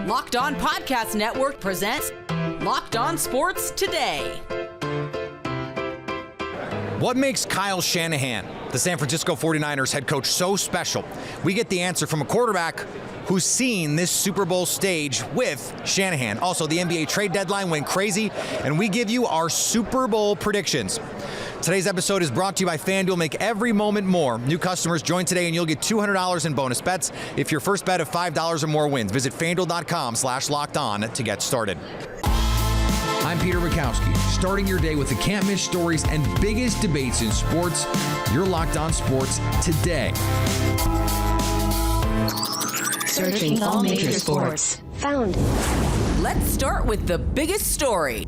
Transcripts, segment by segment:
Locked On Podcast Network presents Locked On Sports Today. What makes Kyle Shannahan, the San Francisco 49ers head coach, so special? We get the answer from a quarterback who's seen this Super Bowl stage with Shannahan. Also, the NBA trade deadline went crazy, and we give you our Super Bowl predictions. Today's episode is brought to you by FanDuel. Make every moment more. New customers join today and you'll get $200 in bonus bets if your first bet of $5 or more wins. Visit FanDuel.com/lockedon to get started. I'm Peter Bukowski, starting your day with the can't-miss stories and biggest debates in sports. You're Locked On Sports Today. Searching all major sports. Found. Let's start with the biggest story.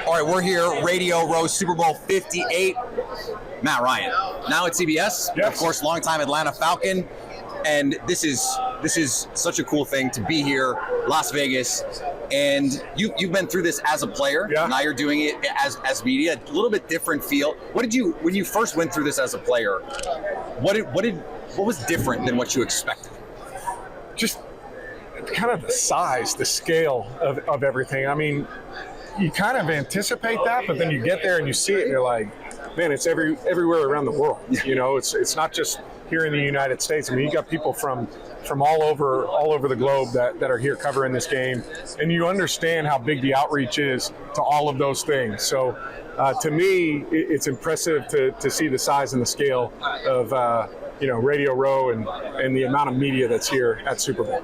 All right, we're here, Radio Row, Super Bowl 58. Matt Ryan, now at CBS, yes. Of course, longtime Atlanta Falcon, and this is such a cool thing to be here, Las Vegas, and you've been through this as a player. Yeah. Now you're doing it as media, a little bit different feel. When you first went through this as a player, what was different than what you expected? Just kind of the size, the scale of everything. I mean, you kind of anticipate that, but then you get there and you see it and you're like, man, it's everywhere around the world. You know, it's not just here in the United States. I mean, you got people from all over the globe that are here covering this game, and you understand how big the outreach is to all of those things. So to me, it's impressive to see the size and the scale of Radio Row and the amount of media that's here at Super Bowl.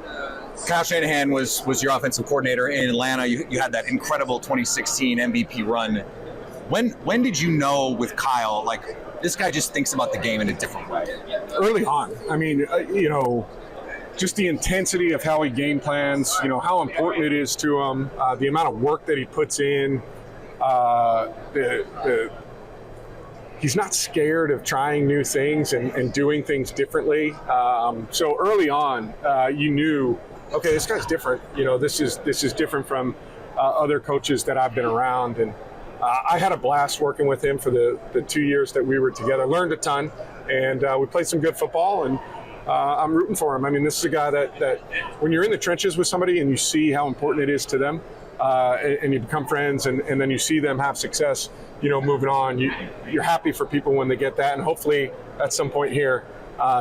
Kyle Shanahan was your offensive coordinator in Atlanta. You had that incredible 2016 MVP run. When did you know with Kyle, like, this guy just thinks about the game in a different way? Early on. I mean, just the intensity of how he game plans, how important it is to him, the amount of work that he puts in, he's not scared of trying new things and doing things differently. So early on, you knew, okay, this guy's different. This is different from other coaches that I've been around. And I had a blast working with him for the 2 years that we were together. Learned a ton, and we played some good football, and I'm rooting for him. I mean, this is a guy that when you're in the trenches with somebody and you see how important it is to them, and you become friends, and then you see them have success, moving on, you're happy for people when they get that, and hopefully at some point here,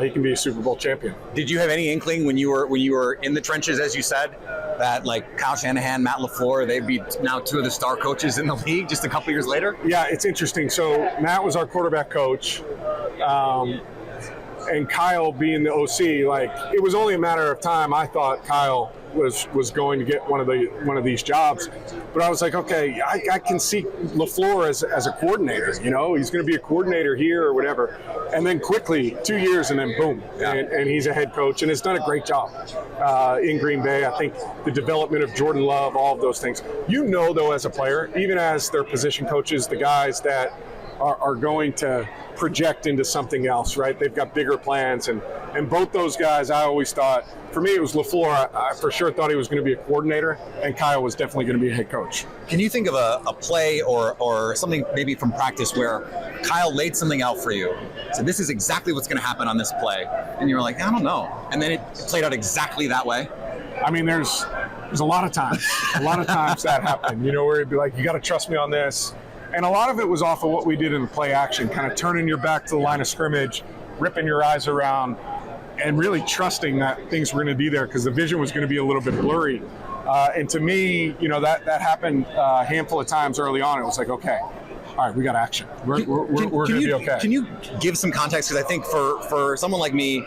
he can be a Super Bowl champion. Did you have any inkling when you were in the trenches, as you said, that like Kyle Shanahan, Matt LaFleur, they'd be now two of the star coaches in the league just a couple years later? Yeah, it's interesting. So Matt was our quarterback coach, and Kyle being the OC, like, it was only a matter of time. I thought Kyle was going to get one of these jobs, but I was like, okay, I can see LaFleur as a coordinator. He's going to be a coordinator here or whatever, and then quickly 2 years and then boom, and he's a head coach and has done a great job in Green Bay. I think the development of Jordan Love, all of those things. Though, as a player, even as their position coaches, the guys that are going to project into something else, right? They've got bigger plans, and both those guys, I always thought, for me, it was LaFleur. I for sure thought he was going to be a coordinator, and Kyle was definitely going to be a head coach. Can you think of a play or something maybe from practice where Kyle laid something out for you, said this is exactly what's going to happen on this play, and you were like, I don't know, and then it played out exactly that way? I mean, there's a lot of times, that happened, where it'd be like, you got to trust me on this. And a lot of it was off of what we did in the play action, kind of turning your back to the line of scrimmage, ripping your eyes around, and really trusting that things were going to be there because the vision was going to be a little bit blurry. And to me, that happened a handful of times early on. It was like, okay, all right, we got action. We're going to be okay. Can you give some context? Because I think for someone like me,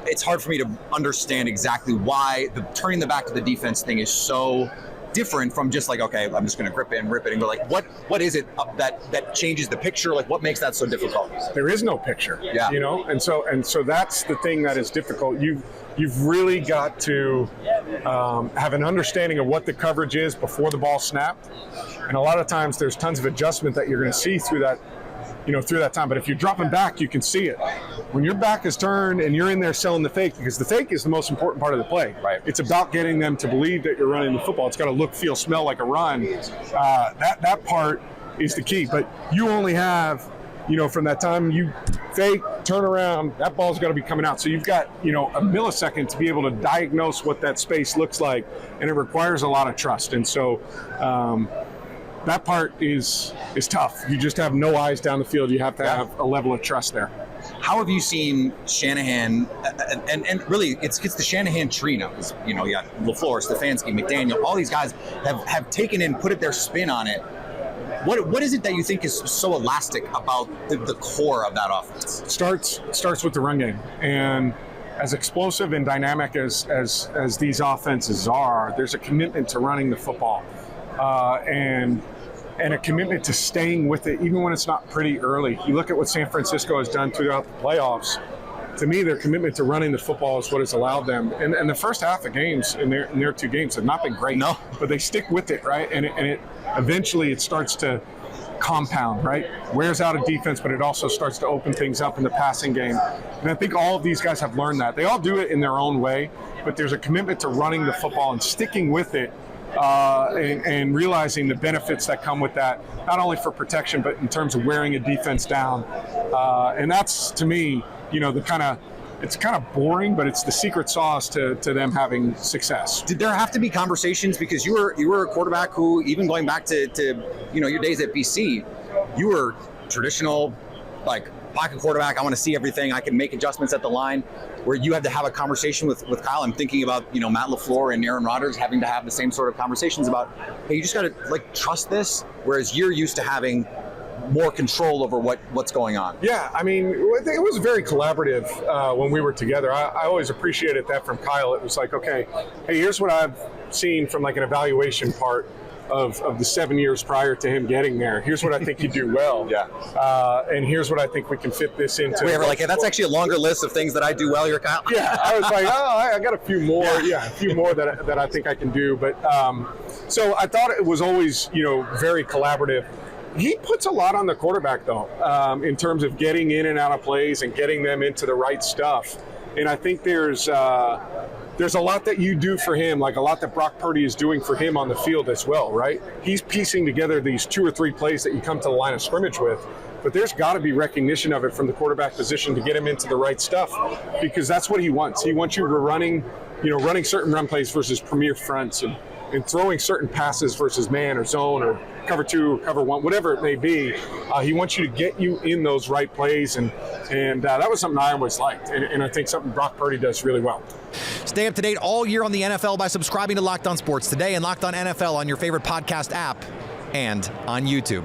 it's hard for me to understand exactly why the turning the back to the defense thing is so different from just like, okay, I'm just going to grip it and rip it and go, like, what is it that changes the picture? Like, what makes that so difficult? There is no picture, yeah. And so that's the thing that is difficult. You've really got to have an understanding of what the coverage is before the ball snapped, and a lot of times there's tons of adjustment that you're going to see through that time. But if you're dropping back, you can see it. When your back is turned and you're in there selling the fake, because the fake is the most important part of the play. Right. It's about getting them to believe that you're running the football. It's got to look, feel, smell like a run. That part is the key. But you only have from that time you fake, turn around, that ball's got to be coming out. So you've got, a millisecond to be able to diagnose what that space looks like, and it requires a lot of trust. And so that part is tough. You just have no eyes down the field. You have to have a level of trust there. How have you seen Shannahan, and really it's the Shannahan tree now? You got LaFleur, Stefanski, McDaniel, all these guys have taken in, put their spin on it. What is it that you think is so elastic about the core of that offense? Starts with the run game, and as explosive and dynamic as these offenses are, there's a commitment to running the football, and a commitment to staying with it even when it's not pretty early. You look at what San Francisco has done throughout the playoffs. To me, their commitment to running the football is what has allowed them. And the first half of games in their 2 games have not been great. No. But they stick with it, right? And it eventually it starts to compound, right? Wears out a defense, but it also starts to open things up in the passing game. And I think all of these guys have learned that. They all do it in their own way, but there's a commitment to running the football and sticking with it. And realizing the benefits that come with that, not only for protection, but in terms of wearing a defense down. And that's, to me, it's kind of boring, but it's the secret sauce to them having success. Did there have to be conversations, because you were a quarterback who, even going back to your days at BC, you were traditional, like, pocket quarterback. I want to see everything. I can make adjustments at the line. Where you had to have a conversation with Kyle. I'm thinking about Matt LaFleur and Aaron Rodgers having to have the same sort of conversations about, hey, you just got to trust this. Whereas you're used to having more control over what's going on. Yeah, I mean, it was very collaborative when we were together. I always appreciated that from Kyle. It was like, okay, hey, here's what I've seen from like an evaluation part of the 7 years prior to him getting there. Here's what I think you do well. Yeah. And here's what I think we can fit this into. We were like, hey, that's actually a longer list of things that I do well here, Kyle. Yeah, I was like, I got a few more. Yeah, a few more that I think I can do. But so I thought it was always, very collaborative. He puts a lot on the quarterback, though, in terms of getting in and out of plays and getting them into the right stuff. And I think there's a lot that you do for him, like a lot that Brock Purdy is doing for him on the field as well, right? He's piecing together these 2 or 3 plays that you come to the line of scrimmage with, but there's got to be recognition of it from the quarterback position to get him into the right stuff, because that's what he wants. He wants you running certain run plays versus premier fronts, and throwing certain passes versus man or zone or cover 2 or cover 1, whatever it may be. He wants you to get you in those right plays, and that was something I always liked, and I think something Brock Purdy does really well. Stay up to date all year on the NFL by subscribing to Locked On Sports Today and Locked On NFL on your favorite podcast app and on YouTube.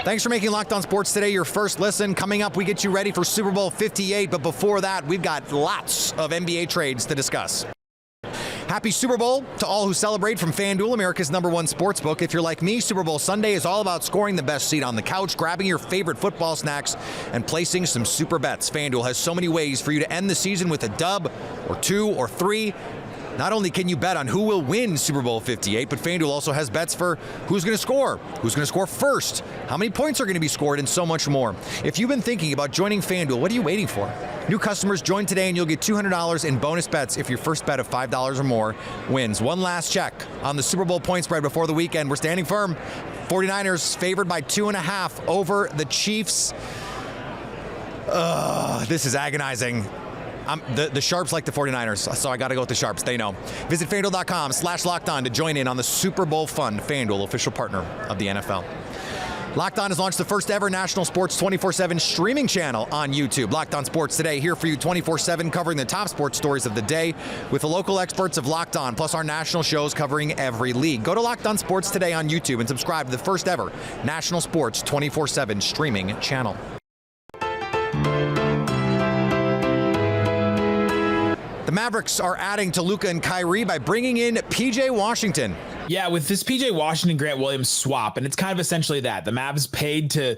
Thanks for making Locked On Sports Today your first listen. Coming up, we get you ready for Super Bowl 58, but before that, we've got lots of NBA trades to discuss. Happy Super Bowl to all who celebrate from FanDuel, America's #1 sportsbook. If you're like me, Super Bowl Sunday is all about scoring the best seat on the couch, grabbing your favorite football snacks, and placing some super bets. FanDuel has so many ways for you to end the season with a dub, or 2 or 3. Not only can you bet on who will win Super Bowl 58, but FanDuel also has bets for who's going to score first, how many points are going to be scored, and so much more. If you've been thinking about joining FanDuel, what are you waiting for? New customers join today and you'll get $200 in bonus bets if your first bet of $5 or more wins. One last check on the Super Bowl point spread before the weekend. We're standing firm. 49ers favored by 2.5 over the Chiefs. This is agonizing. The Sharps like the 49ers, so I got to go with the Sharps. They know. Visit FanDuel.com/LockedOn to join in on the Super Bowl fun. FanDuel, official partner of the NFL. Locked On has launched the first ever national sports 24/7 streaming channel on YouTube. Locked On Sports Today, here for you 24/7, covering the top sports stories of the day with the local experts of Locked On, plus our national shows covering every league. Go to Locked On Sports Today on YouTube and subscribe to the first ever national sports 24/7 streaming channel. The Mavericks are adding to Luka and Kyrie by bringing in PJ Washington. Yeah, with this PJ Washington, Grant Williams swap, and it's kind of essentially that. The Mavs paid to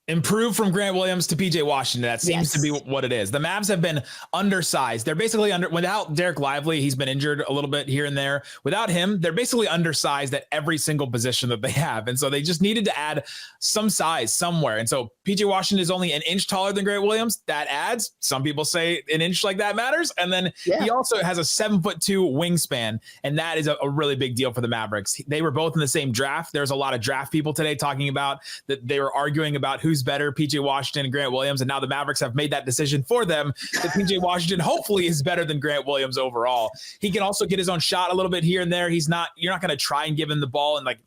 improve from Grant Williams to PJ Washington. That seems to be what it is. The Mavs have been undersized. They're basically without Derek Lively, he's been injured a little bit here and there. Without him, they're basically undersized at every single position that they have. And so they just needed to add some size somewhere. And so PJ Washington is only an inch taller than Grant Williams. That adds. Some people say an inch like that matters. And then he also has a 7'2" wingspan, and that is a really big deal for the Mavericks. They were both in the same draft. There's a lot of draft people today talking about that they were arguing about who's better, PJ Washington and Grant Williams, and now the Mavericks have made that decision for them that PJ Washington hopefully is better than Grant Williams overall. He can also get his own shot a little bit here and there. You're not going to try and give him the ball and like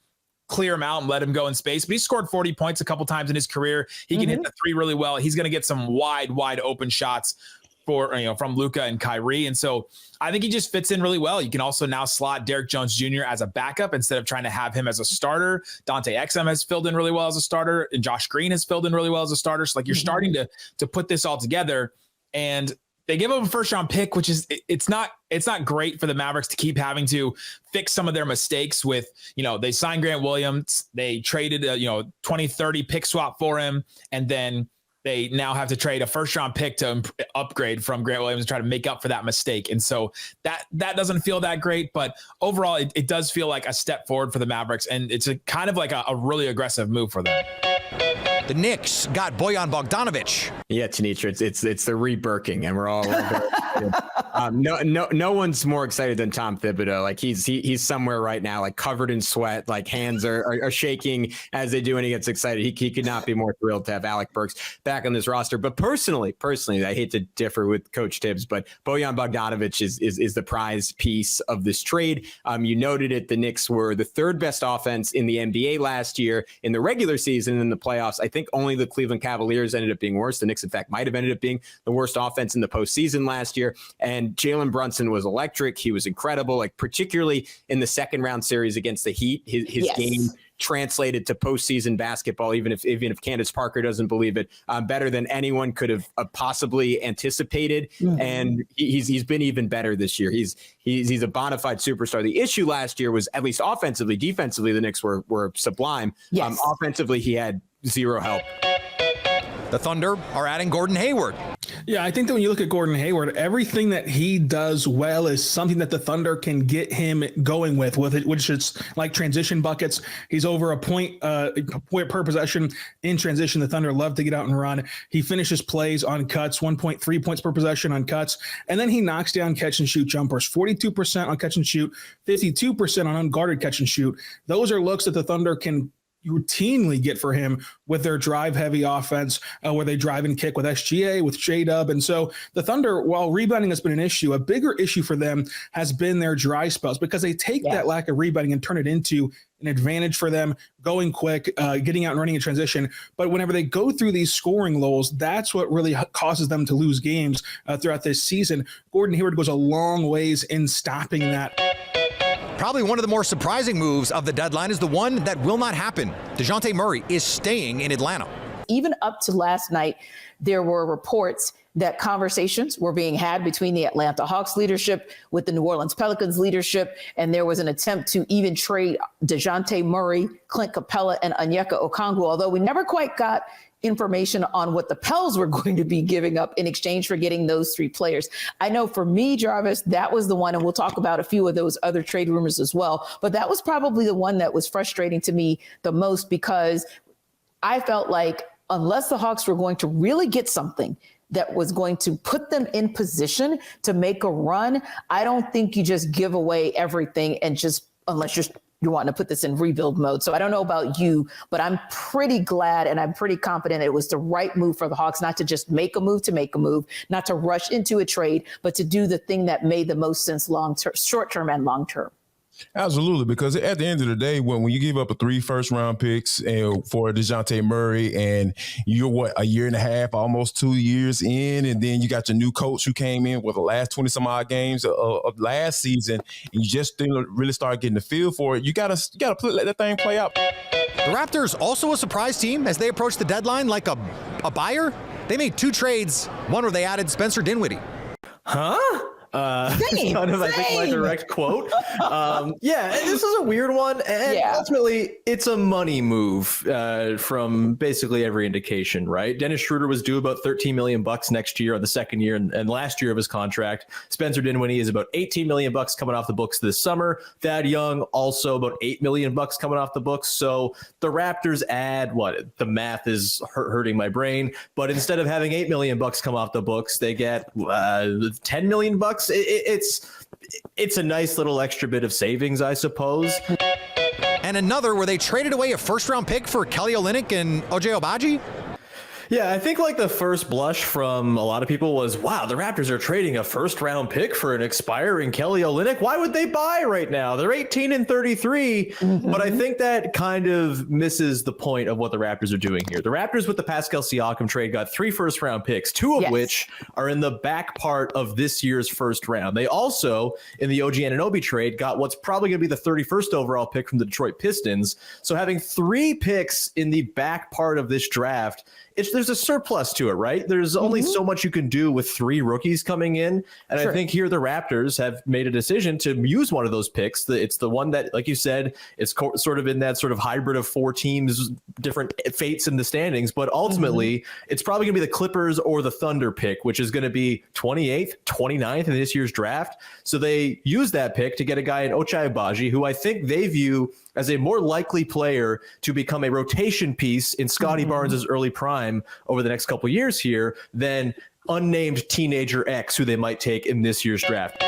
clear him out and let him go in space, but he scored 40 points a couple times in his career. He can hit the three really well. He's going to get some wide open shots from Luka and Kyrie. And so I think he just fits in really well. You can also now slot Derrick Jones Jr. as a backup instead of trying to have him as a starter. Dante Exum has filled in really well as a starter, and Josh Green has filled in really well as a starter. So like you're starting to put this all together, and they give up a first round pick, which is it's not great for the Mavericks to keep having to fix some of their mistakes with, they signed Grant Williams, they traded a 2030 pick swap for him, and then they now have to trade a first round pick to upgrade from Grant Williams and try to make up for that mistake. And so that doesn't feel that great, but overall it does feel like a step forward for the Mavericks, and it's a kind of like a really aggressive move for them. The Knicks got Bojan Bogdanovic. Yeah, Tanitra, it's the re-Birking, and we're all no one's more excited than Tom Thibodeau. Like he's somewhere right now, like covered in sweat, like hands are shaking as they do, and he gets excited. He could not be more thrilled to have Alec Burks back on this roster. But personally, I hate to differ with Coach Tibbs, but Bojan Bogdanovic is the prize piece of this trade. You noted it. The Knicks were the third best offense in the NBA last year in the regular season. In the playoffs, I think only the Cleveland Cavaliers ended up being worse. The Knicks, in fact, might have ended up being the worst offense in the postseason last year. And Jalen Brunson was electric. He was incredible, like particularly in the second round series against the Heat. His game translated to postseason basketball, even if Candace Parker doesn't believe it, better than anyone could have possibly anticipated. And he's been even better this year. He's a bona fide superstar. The issue last year was, at least offensively. Defensively, the Knicks were sublime. Offensively, he had zero help. The Thunder are adding Gordon Hayward. Yeah, I think that when you look at Gordon Hayward, everything that he does well is something that the Thunder can get him going with it, which is like transition buckets. He's over a point per possession in transition. The Thunder love to get out and run. He finishes plays on cuts, 1.3 points per possession on cuts, and then he knocks down catch and shoot jumpers, 42% on catch and shoot, 52% on unguarded catch and shoot. Those are looks that the Thunder can routinely get for him with their drive-heavy offense, where they drive and kick with SGA, with J-Dub. And so the Thunder, while rebounding has been an issue, a bigger issue for them has been their dry spells, because they take that lack of rebounding and turn it into an advantage for them, going quick, getting out and running in transition. But whenever they go through these scoring lulls, that's what really causes them to lose games throughout this season. Gordon Hayward goes a long ways in stopping that. Probably one of the more surprising moves of the deadline is the one that will not happen. Dejounte Murray is staying in Atlanta. Even up to last night, there were reports that conversations were being had between the Atlanta Hawks leadership with the New Orleans Pelicans leadership, and there was an attempt to even trade Dejounte Murray, Clint Capella, and Onyeka Okongwu, although we never quite got information on what the Pels were going to be giving up in exchange for getting those three players. I know for me, Jarvis, that was the one, and we'll talk about a few of those other trade rumors as well, but that was probably the one that was frustrating to me the most, because I felt like unless the Hawks were going to really get something that was going to put them in position to make a run, I don't think you just give away everything and just, unless you're wanting to put this in rebuild mode. So I don't know about you, but I'm pretty glad and I'm pretty confident it was the right move for the Hawks, not to just make a move to make a move, not to rush into a trade, but to do the thing that made the most sense short-term and long-term. Absolutely, because at the end of the day, when you give up 3 first-round picks for Dejounte Murray, and you're a year and a half, almost 2 years in, and then you got your new coach who came in with the last 20-some-odd games of last season, and you just didn't really start getting the feel for it. You gotta let that thing play out. The Raptors also a surprise team as they approach the deadline like a buyer. They made 2 trades, one where they added Spencer Dinwiddie. Huh? Kind of, I think, my direct quote. Yeah, this is a weird one, and ultimately, it's a money move from basically every indication, right? Dennis Schroeder was due about $13 million next year on the second year and last year of his contract. Spencer Dinwiddie is about $18 million coming off the books this summer. Thad Young also about $8 million coming off the books. So the Raptors add what? The math is hurting my brain, but instead of having $8 million come off the books, they get $10 million. It's a nice little extra bit of savings, I suppose. And another where they traded away a first-round pick for Kelly Olynyk and Ochai Agbaji. Yeah, I think like the first blush from a lot of people was, wow, the Raptors are trading a first-round pick for an expiring Kelly Olynyk. Why would they buy right now? They're 18 and 33. But I think that kind of misses the point of what the Raptors are doing here. The Raptors with the Pascal Siakam trade got 3 first-round picks, 2 of which are in the back part of this year's first round. They also, in the OG Anunoby trade, got what's probably going to be the 31st overall pick from the Detroit Pistons. So having 3 picks in the back part of this draft, there's a surplus to it, right? There's only so much you can do with 3 rookies coming in. And I think here the Raptors have made a decision to use one of those picks. It's the one that, like you said, it's sort of in that sort of hybrid of 4 teams, different fates in the standings. But ultimately, it's probably going to be the Clippers or the Thunder pick, which is going to be 28th, 29th in this year's draft. So they use that pick to get a guy in Ochai Agbaji, who I think they view as a more likely player to become a rotation piece in Scotty Barnes' early prime over the next couple of years here than unnamed teenager X, who they might take in this year's draft.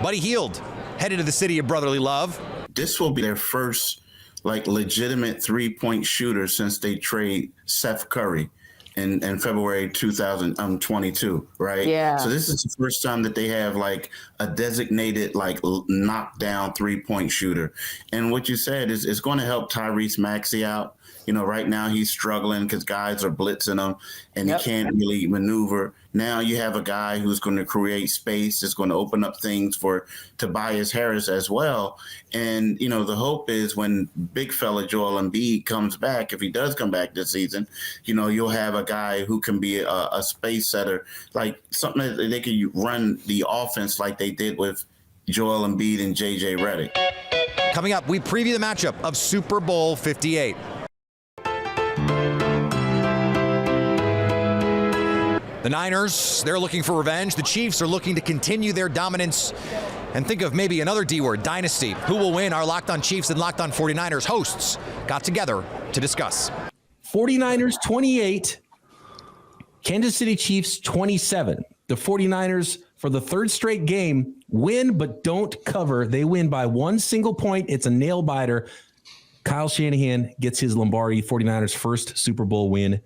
Buddy Hield, headed to the city of brotherly love. This will be their first legitimate 3-point shooter since they trade Seth Curry in February 2022, right? Yeah. So this is the first time that they have a designated knockdown 3-point shooter. And what you said is it's going to help Tyrese Maxey out. You know, right now he's struggling because guys are blitzing him and he can't really maneuver. Now you have a guy who's going to create space. It's going to open up things for Tobias Harris as well. And, you know, the hope is when big fella Joel Embiid comes back, if he does come back this season, you know, you'll have a guy who can be a space setter, like something that they can run the offense like they did with Joel Embiid and JJ Redick. Coming up, we preview the matchup of Super Bowl 58. The Niners, they're looking for revenge. The Chiefs are looking to continue their dominance and think of maybe another D word, dynasty. Who will win? Our Locked On Chiefs and Locked On 49ers hosts got together to discuss. 49ers 28, Kansas City Chiefs 27. The 49ers, for the 3rd straight game, win but don't cover. They win by 1 single point. It's a nail biter. Kyle Shanahan gets his Lombardi 49ers first Super Bowl win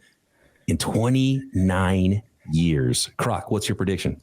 in 29 years. Croc, what's your prediction?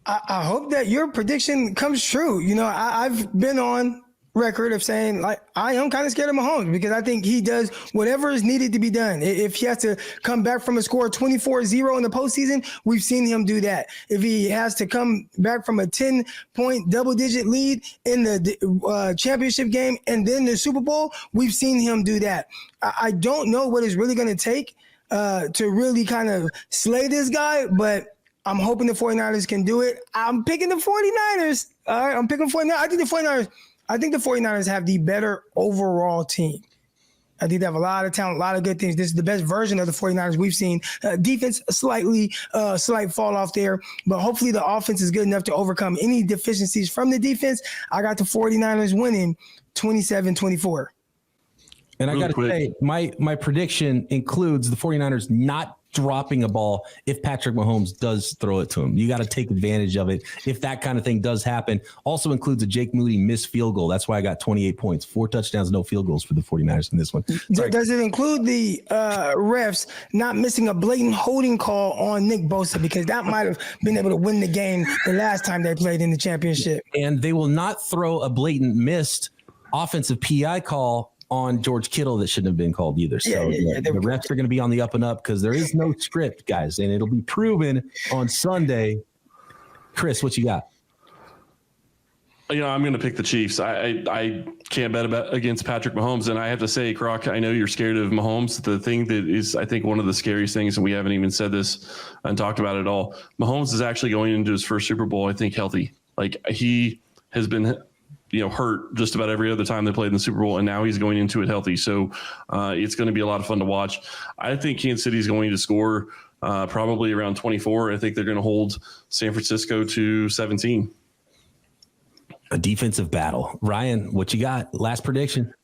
I hope that your prediction comes true. You know, I've been on record of saying, I am kind of scared of Mahomes because I think he does whatever is needed to be done. If he has to come back from a score of 24-0 in the postseason, we've seen him do that. If he has to come back from a 10-point double-digit lead in the championship game and then the Super Bowl, we've seen him do that. I don't know what it's really going to take to really kind of slay this guy, but I'm hoping the 49ers can do it. I'm picking the 49ers. All right, I'm picking 49ers. I think the 49ers have the better overall team. I think they have a lot of talent, a lot of good things. This is the best version of the 49ers we've seen. Defense, slight fall off there, but hopefully the offense is good enough to overcome any deficiencies from the defense. I got the 49ers winning 27-24. And I got to say, my prediction includes the 49ers not dropping a ball if Patrick Mahomes does throw it to him. You got to take advantage of it if that kind of thing does happen. Also includes a Jake Moody missed field goal. That's why I got 28 points. 4 touchdowns, no field goals for the 49ers in this one. Does it include the refs not missing a blatant holding call on Nick Bosa? Because that might have been able to win the game the last time they played in the championship. And they will not throw a blatant missed offensive PI call on George Kittle that shouldn't have been called either. So the refs are going to be on the up and up because there is no script, guys, and it'll be proven on Sunday. Chris, what you got? I'm going to pick the Chiefs. I can't bet against Patrick Mahomes. And I have to say, Croc, I know you're scared of Mahomes. The thing that is, I think, one of the scariest things, and we haven't even said this and talked about it all, Mahomes is actually going into his first Super Bowl, I think, healthy. Like, he has been, hurt just about every other time they played in the Super Bowl, and now he's going into it healthy. So it's going to be a lot of fun to watch. I think Kansas City is going to score probably around 24. I think they're going to hold San Francisco to 17. A defensive battle. Ryan, what you got? Last prediction.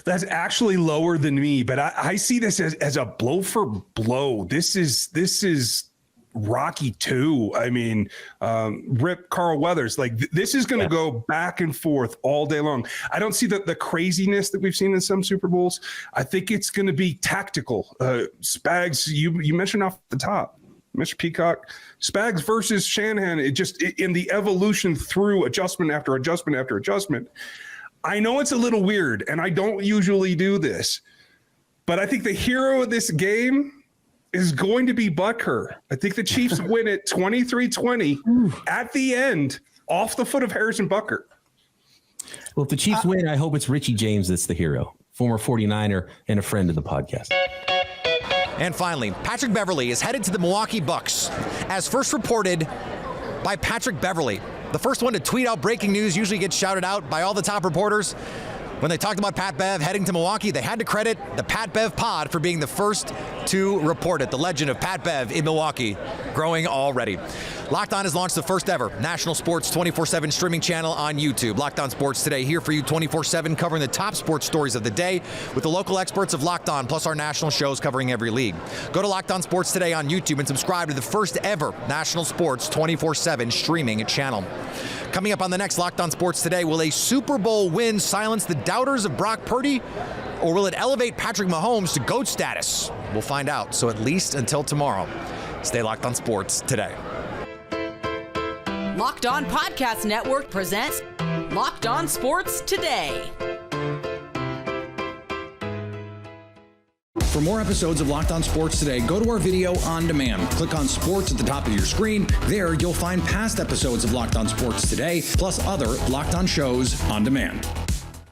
That's actually lower than me, but I see this as a blow for blow. This is Rocky 2. I mean, Rip Carl Weathers. Like, this is going to go back and forth all day long. I don't see the craziness that we've seen in some Super Bowls. I think it's going to be tactical. Spags, you mentioned off the top, Mr. Peacock, Spags versus Shannahan. In the evolution through adjustment after adjustment after adjustment. I know it's a little weird, and I don't usually do this, but I think the hero of this game is going to be Butker. I think the Chiefs win it 23-20 at the end off the foot of Harrison Butker. Well, if the Chiefs win, I hope it's Richie James that's the hero, former 49er and a friend of the podcast. And finally, Patrick Beverley is headed to the Milwaukee Bucks. As first reported by Patrick Beverley, the first one to tweet out breaking news, usually gets shouted out by all the top reporters. When they talked about Pat Bev heading to Milwaukee, they had to credit the Pat Bev pod for being the first to report it. The legend of Pat Bev in Milwaukee growing already. Locked On has launched the first ever national sports 24/7 streaming channel on YouTube. Locked On Sports Today, here for you 24/7, covering the top sports stories of the day with the local experts of Locked On, plus our national shows covering every league. Go to Locked On Sports Today on YouTube and subscribe to the first ever national sports 24/7 streaming channel. Coming up on the next Locked On Sports Today, will a Super Bowl win silence the doubters of Brock Purdy, or will it elevate Patrick Mahomes to GOAT status? We'll find out. So at least until tomorrow, stay Locked On Sports Today. Locked On Podcast Network presents Locked On Sports Today. For more episodes of Locked On Sports Today, go to our video on demand. Click on Sports at the top of your screen. There, you'll find past episodes of Locked On Sports Today, plus other Locked On shows on demand.